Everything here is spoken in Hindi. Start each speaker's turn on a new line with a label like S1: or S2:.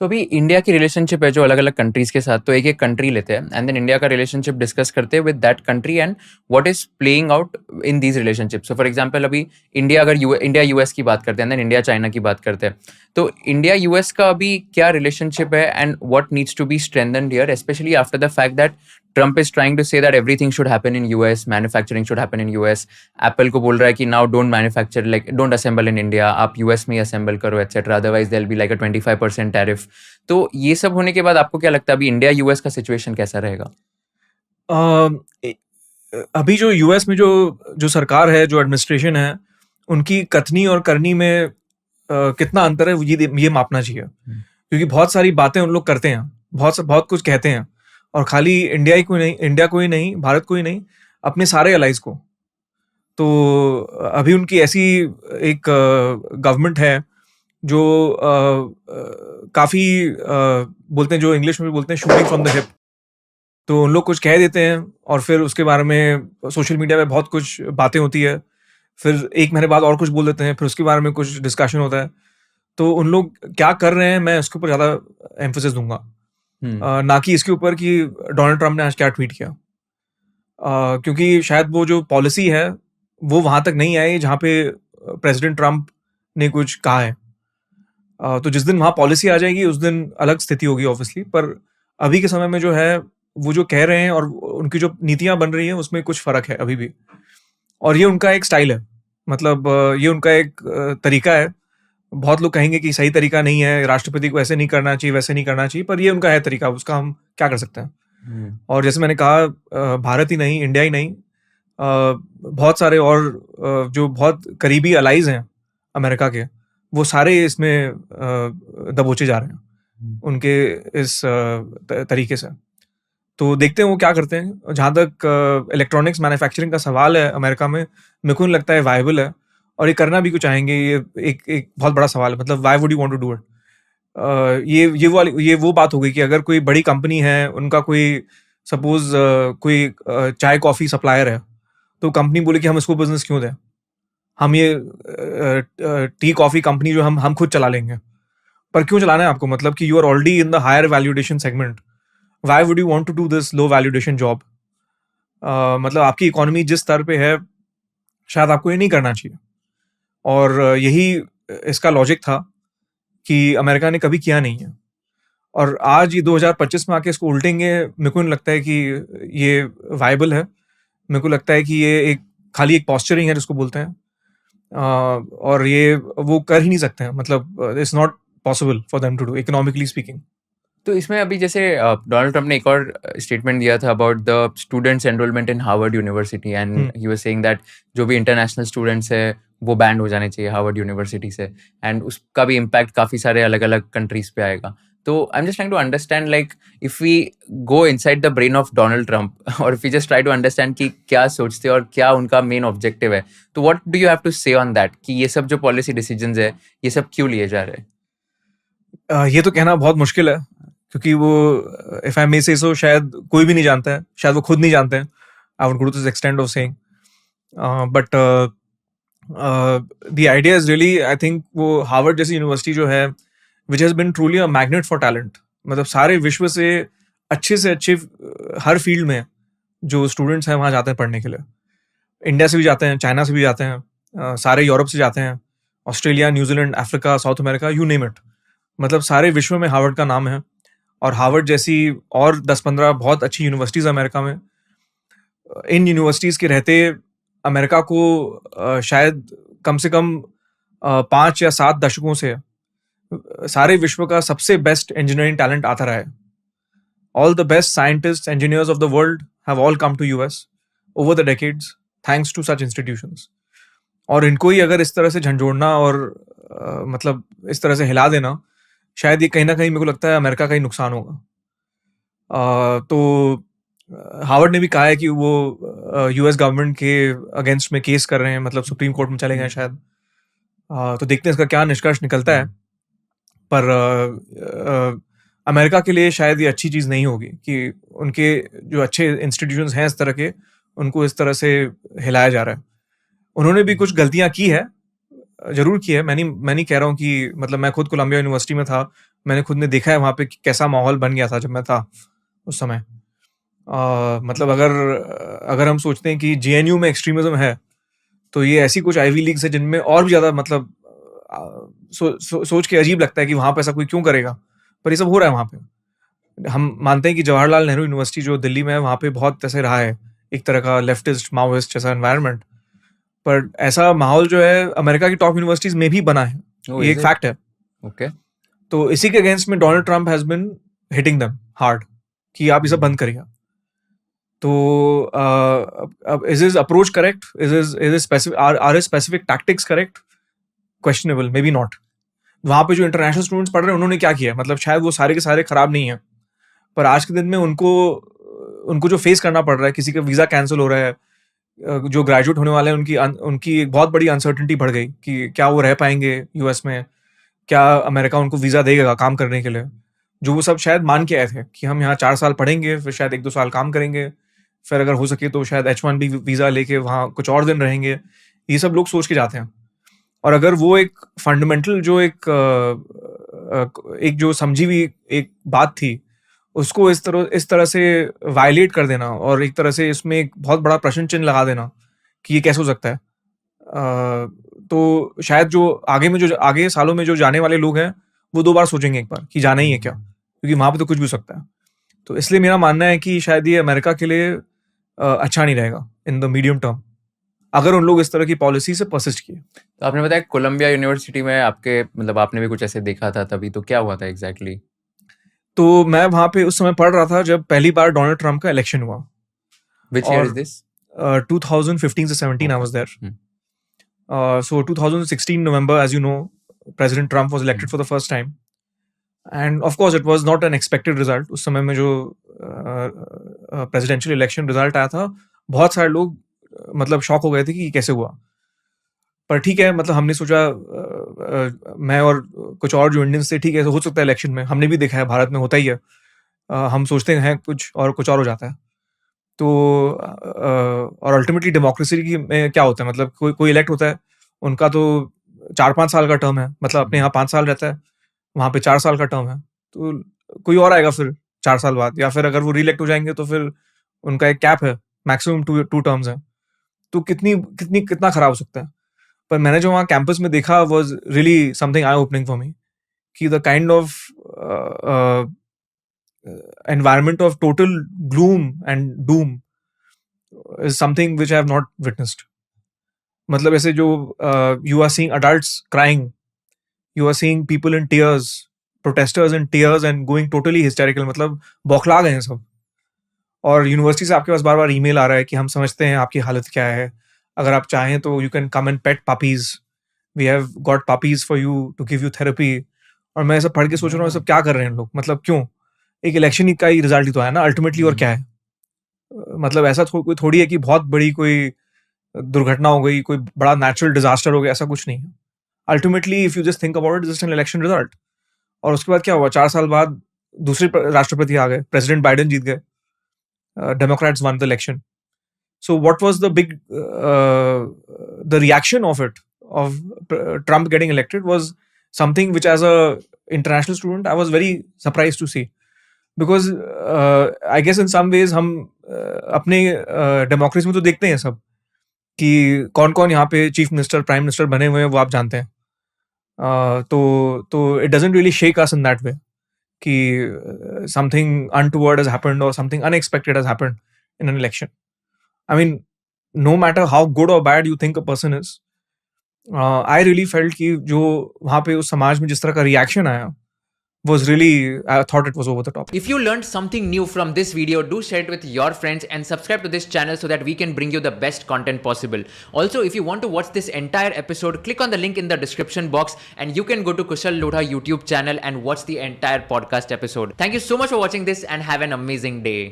S1: तो अभी इंडिया की रिलेशनशिप है जो अलग अलग कंट्रीज के साथ, तो एक एक कंट्री लेते हैं एंड देन इंडिया का रिलेशनशिप डिस्कस करते हैं with that country and what is playing out in these relationship. So for example अभी इंडिया यूएस की बात करते हैं, देन इंडिया चाइना की बात करते हैं। तो इंडिया यूएस का अभी क्या रिलेशनशिप है and what needs to be strengthened here, specially after the fact that Trump is trying to say that everything should happen in US, manufacturing should happen in US. Apple को बोल रहा है कि now don't manufacture, like don't assemble in India, आप यूएस में ही असेंबल करो etcetera, otherwise there will be like a 25% tariff. तो ये सब होने के बाद आपको क्या लगता है अभी इंडिया यूएस का सिचुएशन कैसा रहेगा?
S2: अभी जो यूएस में जो जो सरकार है, जो एडमिनिस्ट्रेशन है, उनकी कथनी और करनी में कितना अंतर है ये मापना चाहिए। क्योंकि बहुत सारी बातें उन लोग करते हैं, बहुत कुछ कहते हैं, और खाली इंडिया को ही नहीं, भारत को ही नहीं, अपने सारे अलाइज को। तो अभी उनकी ऐसी एक गवर्नमेंट है जो काफी बोलते हैं, जो इंग्लिश में बोलते हैं शूटिंग फ्रॉम द हिप। तो उन लोग कुछ कह देते हैं और फिर उसके बारे में सोशल मीडिया पे बहुत कुछ बातें होती है, फिर एक महीने बाद और कुछ बोल देते हैं, फिर उसके बारे में कुछ डिस्कशन होता है। तो उन लोग क्या कर रहे हैं, मैं उसके ऊपर ज़्यादा एम्फोसिस दूंगा, ना कि इसके ऊपर कि डोनाल्ड ट्रंप ने आज क्या ट्वीट किया। क्योंकि शायद वो जो पॉलिसी है वो वहाँ तक नहीं आई जहाँ पे प्रेसिडेंट ट्रंप ने कुछ कहा है। तो जिस दिन वहाँ पॉलिसी आ जाएगी उस दिन अलग स्थिति होगी ऑब्वियसली, पर अभी के समय में जो है वो जो कह रहे हैं और उनकी जो नीतियां बन रही हैं उसमें कुछ फर्क है अभी भी। और ये उनका एक स्टाइल है, मतलब ये उनका एक तरीका है। बहुत लोग कहेंगे कि सही तरीका नहीं है, राष्ट्रपति को ऐसे नहीं करना चाहिए, वैसे नहीं करना चाहिए, पर ये उनका है तरीका, उसका हम क्या कर सकते हैं। और जैसे मैंने कहा, भारत ही नहीं, इंडिया ही नहीं, बहुत सारे और जो बहुत करीबी अलाइज हैं अमेरिका के, वो सारे इसमें दबोचे जा रहे हैं उनके इस तरीके से। तो देखते हैं वो क्या करते हैं। जहाँ तक इलेक्ट्रॉनिक्स मैन्युफैक्चरिंग का सवाल है अमेरिका में, मेरे को नहीं लगता है वायबल है, और ये करना भी क्यों चाहेंगे, ये एक बहुत बड़ा सवाल है। मतलब why would you want to do it. ये वो बात हो गई कि अगर कोई बड़ी कंपनी है, उनका कोई सपोज कोई चाय कॉफ़ी सप्लायर है, तो कंपनी बोले कि हम इसको बिजनेस क्यों दें, हम ये टी कॉफ़ी कंपनी जो हम खुद चला लेंगे। पर क्यों चलाना है आपको, मतलब कि you are already in the higher value addition segment, why would you want to do this low value addition job. मतलब आपकी इकोनॉमी जिस स्तर पे है, शायद आपको ये नहीं करना चाहिए। और यही इसका लॉजिक था कि अमेरिका ने कभी किया नहीं है, और आज ये 2025 में आके इसको उल्टेंगे, मेरे को नहीं लगता है कि ये वायबल है। मेरे को लगता है कि ये एक खाली एक पॉस्चरिंग है जिसको बोलते हैं, और ये वो कर ही नहीं सकते हैं। मतलब it's not possible for them to do, economically speaking.
S1: तो इसमें अभी जैसे डोनाल्ड ट्रंप ने एक और स्टेटमेंट दिया था about the students enrolment in Harvard university, and he was saying that जो भी इंटरनेशनल स्टूडेंट्स है वो बैंड हो जाने चाहिए हार्वर्ड यूनिवर्सिटी से, एंड उसका भी इम्पैक्ट काफ़ी सारे अलग अलग कंट्रीज पे आएगा। तो I am just trying to understand, like if we go inside the brain of Donald Trump और if we just try to understand कि क्या सोचते हैं और क्या उनका मेन ऑब्जेक्टिव है, तो what do you have to say on that कि ये सब जो पॉलिसी डिसीजंस है ये सब क्यों लिए जा रहे हैं?
S2: ये तो कहना बहुत मुश्किल है, क्योंकि वो, इफ आई मे से सो, शायद कोई भी नहीं जानता है, शायद वो खुद नहीं जानते हैं। I would go to this extent of saying, but the idea is really, I think वो हार्वर्ड जैसी यूनिवर्सिटी जो है, which has been truly a magnet for talent. मतलब सारे विश्व से अच्छे हर फील्ड में जो स्टूडेंट्स हैं वहाँ जाते हैं पढ़ने के लिए। इंडिया से भी जाते हैं, चाइना से भी जाते हैं, सारे यूरोप से जाते हैं, Australia, New Zealand, Africa, south America, you name it. मतलब सारे विश्व में हार्वर्ड का नाम है, और हार्वर्ड जैसी और 10-15 बहुत अच्छी यूनिवर्सिटीज़ अमेरिका में। इन यूनिवर्सिटीज़ के रहते अमेरिका को शायद कम से कम 5 या 7 दशकों से सारे विश्व का सबसे बेस्ट इंजीनियरिंग टैलेंट आता रहा है। All the best scientist, engineers of the world have all come to US over the decades thanks to such institutions. और इनको ही अगर इस तरह से झंझोड़ना और मतलब इस तरह से हिला देना, शायद ये कहीं ना कहीं मेरे को लगता है अमेरिका का ही नुकसान होगा। तो हार्वर्ड ने भी कहा है कि वो यूएस गवर्नमेंट के अगेंस्ट में केस कर रहे हैं, मतलब सुप्रीम कोर्ट में चले गए शायद। तो देखते हैं इसका क्या निष्कर्ष निकलता है। पर अमेरिका के लिए शायद ये अच्छी चीज़ नहीं होगी कि उनके जो अच्छे इंस्टीट्यूशंस हैं इस तरह के, उनको इस तरह से हिलाया जा रहा है। उन्होंने भी कुछ गलतियां की है, जरूर की है। मैं नहीं कह रहा हूँ कि, मतलब मैं खुद कोलंबिया यूनिवर्सिटी में था, मैंने खुद ने देखा है वहाँ पे कि कैसा माहौल बन गया था जब मैं था उस समय। मतलब अगर हम सोचते हैं कि जेएनयू में एक्सट्रीमिज्म है, तो ये ऐसी कुछ आईवी लीग्स है जिनमें और भी ज़्यादा मतलब सोच के अजीब लगता है कि वहाँ पे ऐसा कोई क्यों करेगा, पर ये सब हो रहा है वहाँ पे। हम मानते हैं कि जवाहरलाल नेहरू यूनिवर्सिटी जो दिल्ली में है वहाँ पे बहुत ऐसे रहा है, एक तरह का लेफ्टिस्ट माओइस्ट जैसा एनवायरनमेंट, पर ऐसा माहौल जो है अमेरिका की टॉप यूनिवर्सिटीज में भी बना है,
S1: Oh,
S2: ये
S1: is
S2: एक
S1: it?
S2: फैक्ट है।
S1: Okay.
S2: तो इसी के अगेंस्ट में Donald Trump has been hitting them hard कि आप ये सब बंद करिए। तो अब is is approach correct, is specific or specific tactics correct? Questionable, maybe not. वहाँ पे जो इंटरनेशनल स्टूडेंट्स पढ़ रहे हैं उन्होंने क्या किया, मतलब शायद वो सारे के सारे खराब नहीं है, पर आज के दिन में उनको जो फेस करना पड़ रहा है, किसी का वीजा कैंसिल हो रहा है, जो ग्रेजुएट होने वाले हैं उनकी एक बहुत बड़ी अनसर्टेनिटी बढ़ गई कि क्या वो रह पाएंगे यूएस में, क्या अमेरिका उनको वीजा देगा काम करने के लिए, जो वो सब शायद मान के आए थे कि हम यहाँ 4 साल पढ़ेंगे, फिर शायद 1-2 साल काम करेंगे, फिर अगर हो सके तो शायद H1B वीजा लेके वहाँ कुछ और दिन रहेंगे। ये सब लोग सोच के जाते हैं, और अगर वो एक फंडामेंटल जो एक जो समझी हुई एक बात थी, उसको इस तरह से वायलेट कर देना और एक तरह से इसमें एक बहुत बड़ा प्रश्न चिन्ह लगा देना कि ये कैसे हो सकता है, तो शायद जो आगे सालों में जो जाने वाले लोग हैं वो 2 बार सोचेंगे एक बार कि जाना ही है क्या, क्योंकि वहां पे तो कुछ भी हो सकता है। तो इसलिए मेरा मानना है कि शायद ये अमेरिका के लिए अच्छा नहीं रहेगा इन द मीडियम टर्म, अगर उन लोग इस तरह की पॉलिसी से परसिस्ट किए।
S1: तो आपने बताया कोलंबिया यूनिवर्सिटी में आपके मतलब आपने भी कुछ ऐसे देखा था तभी, तो क्या हुआ था एग्जैक्टली?
S2: तो मैं वहां पे उस समय पढ़ रहा था जब पहली बार डोनाल्ड ट्रम्प का इलेक्शन हुआ।
S1: Which year is this?
S2: 2015 से 17 I was there.
S1: Hmm.
S2: So 2016 November, as you know, President Trump was elected for the first time, and of course it was not an expected result. उस समय में जो presidential election result आया था, बहुत सारे लोग मतलब शॉक हो गए थे कि ये कैसे हुआ। पर ठीक है, मतलब हमने सोचा मैं और कुछ और जो इंडियंस थे, ठीक है हो सकता है इलेक्शन में, हमने भी देखा है भारत में होता ही है, हम सोचते हैं कुछ और हो जाता है। तो और अल्टीमेटली डेमोक्रेसी की में क्या होता है, मतलब कोई इलेक्ट होता है, उनका तो 4-5 साल का टर्म है, मतलब अपने यहाँ 5 साल रहता है, वहाँ पे 4 साल का टर्म है, तो कोई और आएगा फिर 4 साल बाद, या फिर अगर वो रीइलेक्ट हो जाएंगे तो फिर उनका एक कैप है, मैक्सिमम 2 टर्म्स है, तो कितना खराब हो सकता है। पर मैंने जो वहाँ कैंपस में देखा was really something eye opening for me, कि the kind of environment of total gloom and doom is something which I have not witnessed. मतलब ऐसे जो you are seeing adults crying, you are seeing people in tears, protesters in tears and going totally hysterical, मतलब बौखला गए हैं सब। और यूनिवर्सिटी से आपके पास बार बार ईमेल आ रहा है कि हम समझते हैं आपकी हालत क्या है, अगर आप चाहें तो you can come and pet puppies, we have got puppies for you to give you therapy. और मैं सब पढ़ के सोच रहा हूँ सब क्या कर रहे हैं लोग, मतलब क्यों, एक इलेक्शन का ही रिजल्ट ही तो है ना अल्टीमेटली, और क्या है, मतलब ऐसा कोई थोड़ी है कि बहुत बड़ी कोई दुर्घटना हो गई, कोई बड़ा नेचुरल डिजास्टर हो गया, ऐसा कुछ नहीं है। Ultimately if you just think about it, just an election result. और उसके बाद क्या हुआ, 4 साल बाद दूसरे राष्ट्रपति आ गए, प्रेसिडेंट बाइडेन जीत गए, Democrats one the election. So what was the reaction of Trump getting elected was something which as a international student I was very surprised to see, because I guess in some ways हम अपने डेमोक्रेसी में तो देखते हैं सब कि कौन कौन यहाँ पे चीफ मिनिस्टर प्राइम मिनिस्टर बने हुए हैं, वो आप जानते हैं, तो it doesn't really shake us in that way कि समथिंग अनटुवर्ड हैज हैपेंड और something unexpected has happened in an election. I mean, no matter how good or bad you think a person is, I really felt कि जो वहाँ पे उस समाज में जिस तरह का reaction आया was really, I thought it was over the top.
S3: If you learned something new from this video, do share it with your friends and subscribe to this channel so that we can bring you the best content possible. Also, if you want to watch this entire episode, click on the link in the description box and you can go to Kushal Lodha YouTube channel and watch the entire podcast episode. Thank you so much for watching this and have an amazing day.